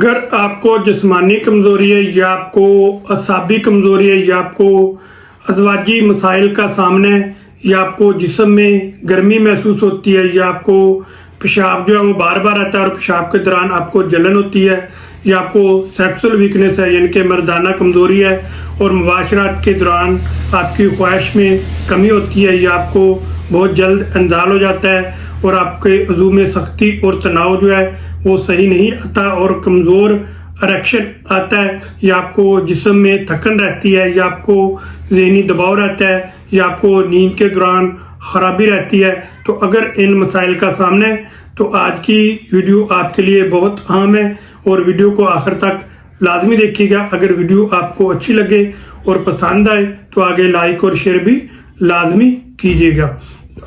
अगर आपको जिस्मानी कमज़ोरी है या आपको असाबी कमज़ोरी है या आपको अज़वाजी मसाइल का सामना है या आपको जिस्म में गर्मी महसूस होती है या आपको पेशाब जो है वो बार बार आता है और पेशाब के दौरान आपको जलन होती है या आपको सेक्सुअल वीकनेस है यानी कि मर्दाना कमज़ोरी है और मुबाशरात के दौरान आपकी ख्वाहिश में कमी होती है या आपको बहुत जल्द इंजाल हो जाता है और आपके वज़ू में सख्ती और तनाव जो है वो सही नहीं आता और कमज़ोर इरेक्शन आता है या आपको जिस्म में थकन रहती है या आपको ज़हनी दबाव रहता है या आपको नींद के दौरान ख़राबी रहती है, तो अगर इन मसाइल का सामना है तो आज की वीडियो आपके लिए बहुत अहम है और वीडियो को आखिर तक लाजमी देखिएगा। अगर वीडियो आपको अच्छी लगे और पसंद आए तो आगे लाइक और शेयर भी लाजमी कीजिएगा।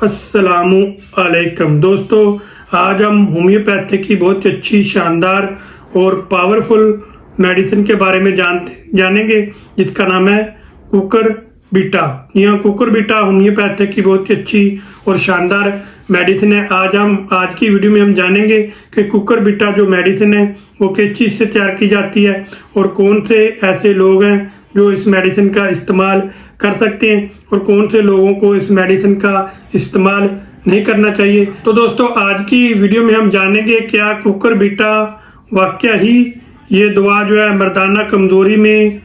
अस्सलामु अलैकुम दोस्तों, आज हम होम्योपैथी की बहुत अच्छी शानदार और पावरफुल मेडिसिन के बारे में जानेंगे जिसका नाम है कुकर बीटा। यह कुकर बीटा होम्योपैथी की बहुत ही अच्छी और शानदार मेडिसिन है। आज की वीडियो में हम जानेंगे कि कुकर बीटा जो मेडिसिन है वो किस चीज़ से तैयार की जाती है और कौन से ऐसे लोग हैं जो इस मेडिसिन का इस्तेमाल कर सकते हैं और कौन से लोगों को इस मेडिसिन का इस्तेमाल नहीं करना चाहिए। तो दोस्तों, आज की वीडियो में हम जानेंगे क्या कुकर बीटा वाकया ही ये दवा जो है मर्दाना कमज़ोरी में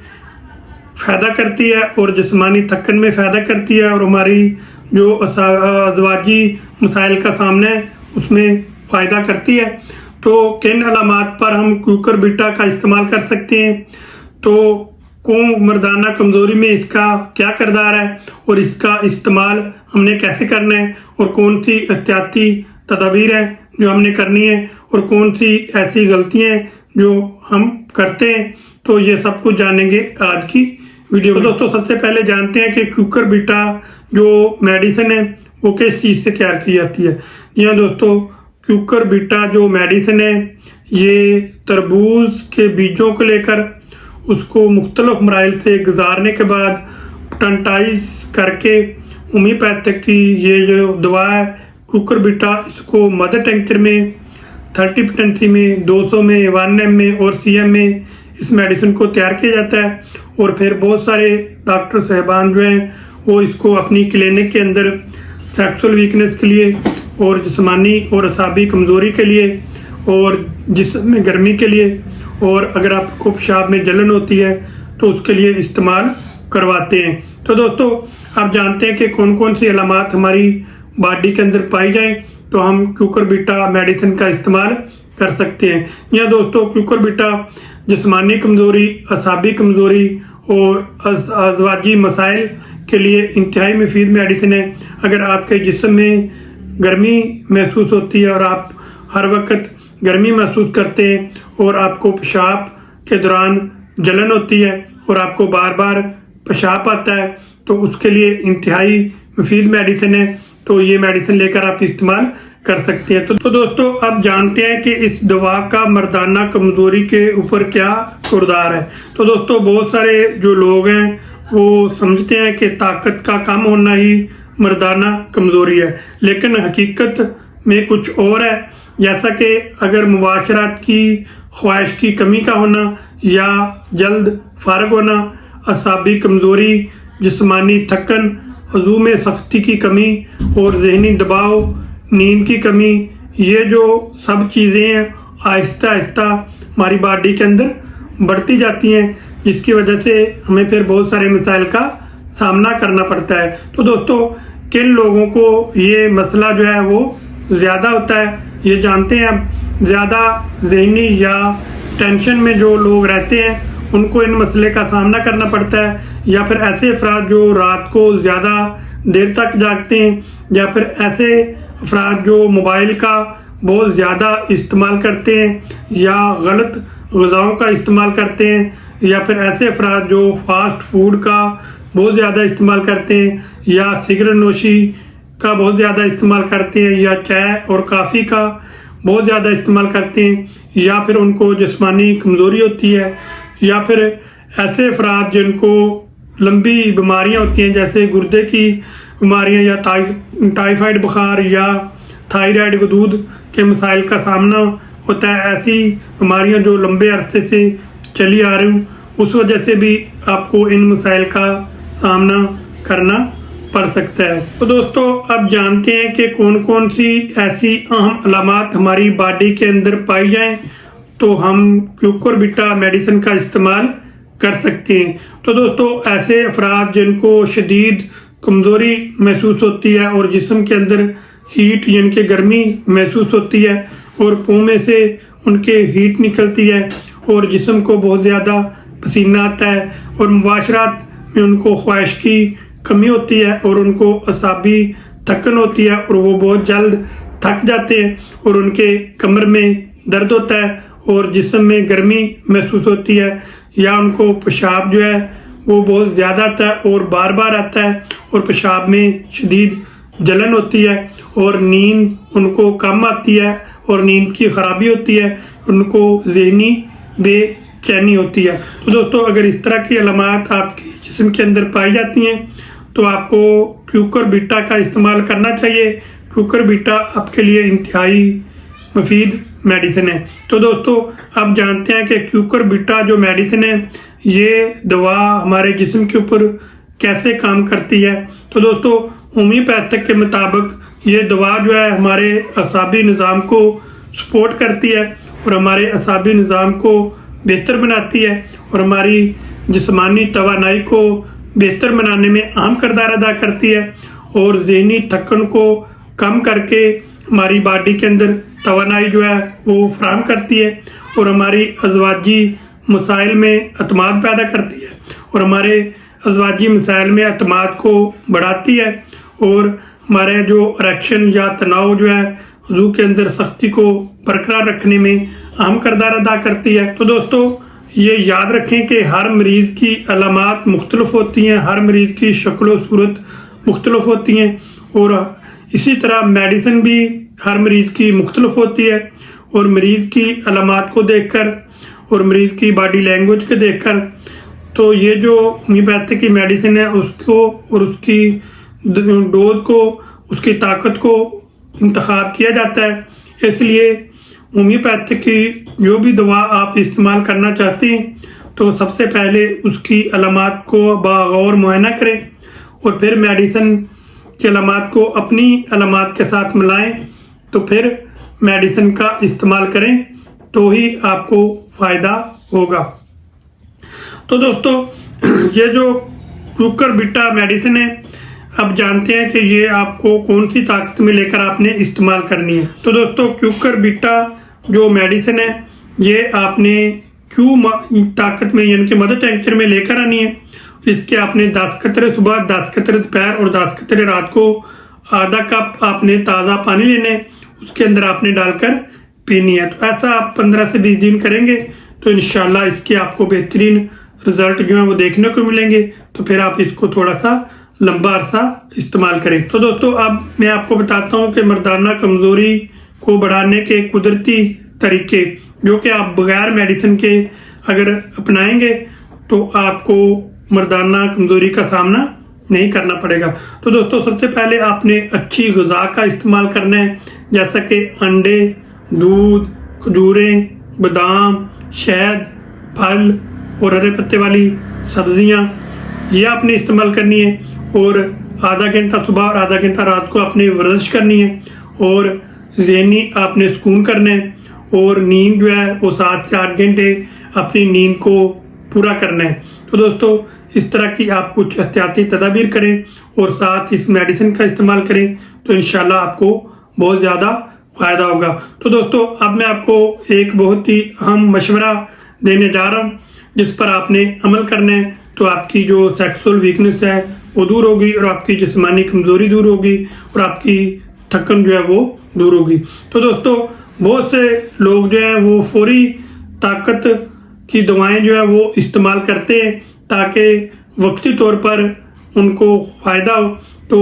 फ़ायदा करती है और जिस्मानी थकन में फ़ायदा करती है और हमारी जो अज़वाजी मसाइल का सामना है उसमें फ़ायदा करती है। तो किन अलामात पर हम कुकर बीटा का इस्तेमाल कर सकते हैं, तो कौन मर्दाना कमज़ोरी में इसका क्या किरदार है और इसका इस्तेमाल हमने कैसे करना है और कौन सी एहतियाती तदाबीर है जो हमने करनी है और कौन सी ऐसी गलतियाँ हैं जो हम करते हैं, तो ये सब कुछ जानेंगे आज की वीडियो में। दोस्तों, सबसे पहले जानते हैं कि कुकर बीटा जो मेडिसिन है वो किस चीज़ से तैयार की जाती है। जी हाँ दोस्तों, कुकर बीटा जो मेडिसिन है ये तरबूज के बीजों को लेकर उसको मुख्तलिफ मराइल से गुजारने के बाद पेटेंटाइज करके होम्योपैथिक की ये जो दवा है कुकर बीटा, इसको मदर टिंक्चर में 30 पोटेंसी में 200 में 1 ml में और CM में इस मेडिसिन को तैयार किया जाता है और फिर बहुत सारे डॉक्टर साहबान जो हैं वो इसको अपनी क्लिनिक के अंदर सेक्सुअल वीकनेस के लिए और जिस्मानी और असाबी कमज़ोरी के लिए और जिस्म में गर्मी के लिए और अगर आपको पेशाब में जलन होती है तो उसके लिए इस्तेमाल करवाते हैं। तो दोस्तों, आप जानते हैं कि कौन कौन सी अलामात हमारी बॉडी के अंदर पाई जाएं तो हम कुकर बीटा मेडिसिन का इस्तेमाल कर सकते हैं। या दोस्तों, कुकर बीटा जिस्मानी कमज़ोरी, असाबी कमज़ोरी और अज़वाजी मसाइल के लिए इंतहाई मुफीद मेडिसिन है। अगर आपके जिस्म में गर्मी महसूस होती है और आप हर वक्त गर्मी महसूस करते हैं और आपको पेशाब के दौरान जलन होती है और आपको बार बार पेशाब आता है, तो उसके लिए इंतहाई मुफीद मेडिसिन है। तो ये मेडिसिन लेकर आप इस्तेमाल कर सकते हैं। तो दोस्तों, अब जानते हैं कि इस दवा का मर्दाना कमज़ोरी के ऊपर क्या किरदार है। तो दोस्तों, बहुत सारे जो लोग हैं वो समझते हैं कि ताकत का कम होना ही मर्दाना कमज़ोरी है, लेकिन हकीकत में कुछ और है। जैसा कि अगर मुबाशरात की ख्वाहिश की कमी का होना या जल्द फारग होना, असाबी कमज़ोरी, जिस्मानी थकन, वज़ू में सख्ती की कमी और ज़हनी दबाव, नींद की कमी, ये जो सब चीज़ें हैं आहिस्ता आहिस्ता हमारी बॉडी के अंदर बढ़ती जाती हैं, जिसकी वजह से हमें फिर बहुत सारे मसाइल का सामना करना पड़ता है। तो दोस्तों, किन लोगों को ये मसला जो है वो ज़्यादा होता है ये जानते हैं। अब ज़्यादा ज़हनी या टेंशन में जो लोग रहते हैं उनको इन मसले का सामना करना पड़ता है, या फिर ऐसे अफराद जो रात को ज़्यादा देर तक जागते हैं, या फिर ऐसे अफराद जो मोबाइल का बहुत ज़्यादा इस्तेमाल करते हैं या गलत ग़िज़ाओं का इस्तेमाल करते हैं, या फिर ऐसे अफराद जो फास्ट फूड का बहुत ज़्यादा इस्तेमाल करते हैं या सिगरेट नोशी का बहुत ज़्यादा इस्तेमाल करते हैं या चाय और कॉफ़ी का बहुत ज़्यादा इस्तेमाल करते हैं, या फिर उनको जिस्मानी कमज़ोरी होती है, या फिर ऐसे अफराद जिनको लंबी बीमारियां होती हैं जैसे गुर्दे की बीमारियां या टाइफाइड बुखार या थायराइड गदूद के मसाइल का सामना होता है, ऐसी बीमारियां जो लंबे अरसे से चली आ रही हूँ, उस वजह से भी आपको इन मसाइल का सामना करना पड़ सकता है। तो दोस्तों अब जानते हैं कि कौन कौन सी ऐसी अहम अलामात हमारी बॉडी के अंदर पाई जाएं तो हम क्यूकरबिटा मेडिसिन का इस्तेमाल कर सकते हैं। तो दोस्तों ऐसे अफराद जिनको शदीद कमज़ोरी महसूस होती है और जिस्म के अंदर हीट यानी कि गर्मी महसूस होती है और मुँह में से उनके हीट निकलती है और जिस्म को बहुत ज़्यादा पसीना आता है और मुबाशरात में उनको ख्वाहिश की कमी होती है और उनको असाबी थकन होती है और वो बहुत जल्द थक जाते हैं और उनके कमर में दर्द होता है और जिस्म में गर्मी महसूस होती है या उनको पेशाब जो है वो बहुत ज़्यादा आता है और बार बार आता है और पेशाब में शदीद जलन होती है और नींद उनको कम आती है और नींद की ख़राबी होती है, उनको ज़हनी बेचैनी होती है। तो दोस्तों अगर इस तरह की अलामात आपके जिस्म के अंदर पाई जाती हैं तो आपको क्यूकरबिटा का इस्तेमाल करना चाहिए। क्यूकरबिटा आपके लिए इंतहाई मुफीद मेडिसिन है। तो दोस्तों आप जानते हैं कि क्यूकरबिटा जो मेडिसिन है ये दवा हमारे जिस्म के ऊपर कैसे काम करती है। तो दोस्तों होम्योपैथिक के मुताबिक ये दवा जो है हमारे असाबी निज़ाम को सपोर्ट करती है और हमारे असाबी निज़ाम को बेहतर बनाती है और हमारी जिस्मानी तवानाई को बेहतर बनाने में अहम किरदार अदा करती है और ज़हनी थकन को कम करके हमारी बॉडी के अंदर तवानाई जो है वो फराहम करती है और हमारी अज़वाजी मसाइल में अतमाद पैदा करती है और हमारे अज़वाजी मसाइल में अतमाद को बढ़ाती है और हमारे जो इरेक्शन या तनाव जो है वज़ू के अंदर सख्ती को बरकरार रखने में अहम किरदार अदा करती है। तो दोस्तों ये याद रखें कि हर मरीज़ की अलामात मुख्तलिफ होती हैं, हर मरीज़ की शक्ल व सूरत मुख्तलिफ होती हैं और इसी तरह मेडिसिन भी हर मरीज़ की मुख्तलिफ होती है और मरीज़ की अलामात को देखकर और मरीज़ की बॉडी लैंग्वेज को देखकर तो ये जो होम्योपैथिक की मेडिसिन है उसको और उसकी डोज को, उसकी ताकत को इंतखाब किया जाता है। इसलिए होम्योपैथिक की जो भी दवा आप इस्तेमाल करना चाहते हैं तो सबसे पहले उसकी अलामात को बागौर मुआयना करें और फिर मेडिसिन की अलामात को अपनी अलामात के साथ मिलाएं तो फिर मेडिसिन का इस्तेमाल करें तो ही आपको फ़ायदा होगा। तो दोस्तों ये जो क्यूकरबिटा मेडिसिन है अब जानते हैं कि ये आपको कौन सी ताकत में लेकर आपने इस्तेमाल करनी है। तो दोस्तों क्यूकरबिटा जो मेडिसिन है ये आपने ताकत में यानी कि मदर टेंचर में लेकर आनी है। इसके आपने 10 कतरे सुबह, 10 कतरे दोपहर और 10 कतरे रात को आधा कप आपने ताज़ा पानी लेना है, उसके अंदर आपने डालकर पीनी है। तो ऐसा आप 15 से 20 दिन करेंगे तो इंशाल्लाह इसके आपको बेहतरीन रिजल्ट जो है वो देखने को मिलेंगे। तो फिर आप इसको थोड़ा सा लंबा अरसा इस्तेमाल करें। तो दोस्तों अब मैं आपको बताता हूँ कि मर्दाना कमज़ोरी को बढ़ाने के कुदरती तरीके जो कि आप बगैर मेडिसिन के अगर अपनाएंगे तो आपको मर्दाना कमज़ोरी का सामना नहीं करना पड़ेगा। तो दोस्तों सबसे पहले आपने अच्छी ग़िज़ा का इस्तेमाल करना है, जैसा कि अंडे, दूध, खजूरें, बादाम, शहद, फल और हरे पत्ते वाली सब्जियां ये आपने इस्तेमाल करनी है और आधा घंटा सुबह और आधा घंटा रात को आपने वर्जिश करनी है और ज़हनी आपने सुकून करना है और नींद जो है वो 7 से 8 घंटे अपनी नींद को पूरा करना है। तो दोस्तों इस तरह की आप कुछ एहतियाती तदाबीर करें और साथ इस मेडिसिन का इस्तेमाल करें तो इंशाल्लाह आपको बहुत ज़्यादा फ़ायदा होगा। तो दोस्तों अब मैं आपको एक बहुत ही अहम मशवरा देने जा रहा हूँ जिस पर आपने अमल करना है तो आपकी जो सेक्सुअल वीकनेस है वो दूर होगी और आपकी जिस्मानी कमज़ोरी दूर होगी और आपकी थकन जो है वो दूर होगी। तो दोस्तों बहुत से लोग जो हैं वो फौरी ताकत की दवाएं जो है वो इस्तेमाल करते हैं ताकि वक्ती तौर पर उनको फ़ायदा हो। तो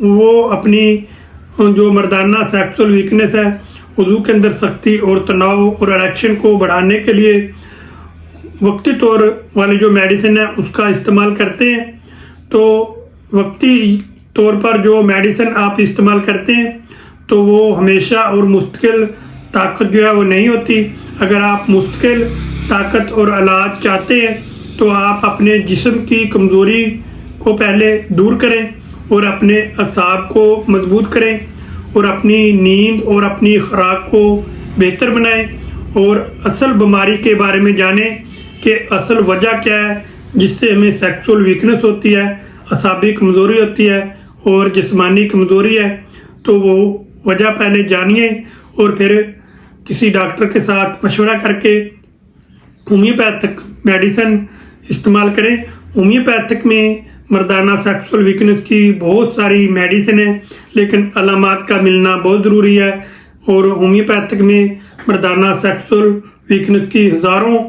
वो अपनी जो मर्दाना सेक्सुअल वीकनेस है वज़ू के अंदर सख्ती और तनाव और इरेक्शन को बढ़ाने के लिए वक्ती तौर वाली जो मेडिसिन है उसका इस्तेमाल करते हैं। तो वक्ती तौर पर जो मेडिसिन आप इस्तेमाल करते हैं तो वो हमेशा और मुस्तकिल ताकत जो है वो नहीं होती। अगर आप मुस्तकिल ताकत और इलाज चाहते हैं तो आप अपने जिस्म की कमज़ोरी को पहले दूर करें और अपने असाब को मजबूत करें और अपनी नींद और अपनी खुराक को बेहतर बनाएं और असल बीमारी के बारे में जानें कि असल वजह क्या है जिससे हमें सेक्सुअल वीकनेस होती है, असाबी कमज़ोरी होती है और जिस्मानी कमज़ोरी है। तो वो वजह पहले जानिए और फिर किसी डॉक्टर के साथ मशवरा करके होम्योपैथिक मेडिसिन इस्तेमाल करें। होम्योपैथिक में मर्दाना सेक्सुअल वीकनेस की बहुत सारी मेडिसिन है, लेकिन अलामात का मिलना बहुत ज़रूरी है। और होम्योपैथिक में मर्दाना सेक्सुअल वीकनेस की हज़ारों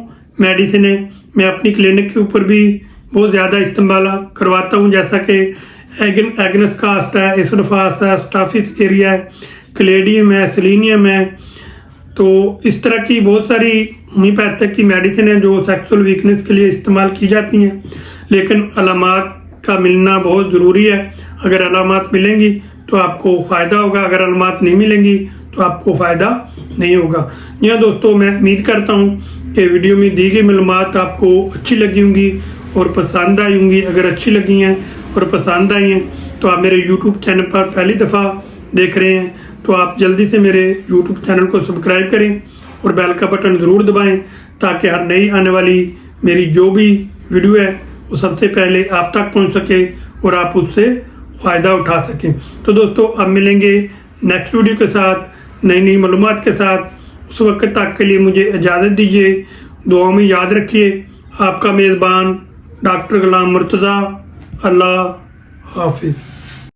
मेडिसिन है। मैं अपनी क्लिनिक के ऊपर भी बहुत ज़्यादा इस्तेमाल करवाता हूँ, जैसा कि एगनस कास्ट है, इसरफास है, स्टाफिस एरिया है, क्लेडियम है, सेलेनियम है। तो इस तरह की बहुत सारी होम्योपैथिक की मेडिसिन है जो सेक्सुअल वीकनेस के लिए इस्तेमाल की जाती हैं, लेकिन अलामात का मिलना बहुत ज़रूरी है। अगर अलामात मिलेंगी तो आपको फ़ायदा होगा, अगर अलामात नहीं मिलेंगी तो आपको फ़ायदा नहीं होगा। जी हाँ दोस्तों, मैं उम्मीद करता हूँ कि वीडियो में दी गई मालूमात आपको अच्छी लगी होंगी और पसंद आई होंगी। अगर अच्छी लगी हैं और पसंद आई हैं तो आप मेरे यूट्यूब चैनल पर पहली दफ़ा देख रहे हैं तो आप जल्दी से मेरे यूट्यूब चैनल को सब्सक्राइब करें और बेल का बटन ज़रूर दबाएं ताकि हर नई आने वाली मेरी जो भी वीडियो है वो सबसे पहले आप तक पहुंच सके और आप उससे फ़ायदा उठा सकें। तो दोस्तों, अब मिलेंगे नेक्स्ट वीडियो के साथ, नई नई मालूमात के साथ। उस वक्त तक के लिए मुझे इजाज़त दीजिए। दुआ में याद रखिए, आपका मेज़बान डॉक्टर गुलाम मुर्तज़ा। अल्लाह हाफिज़।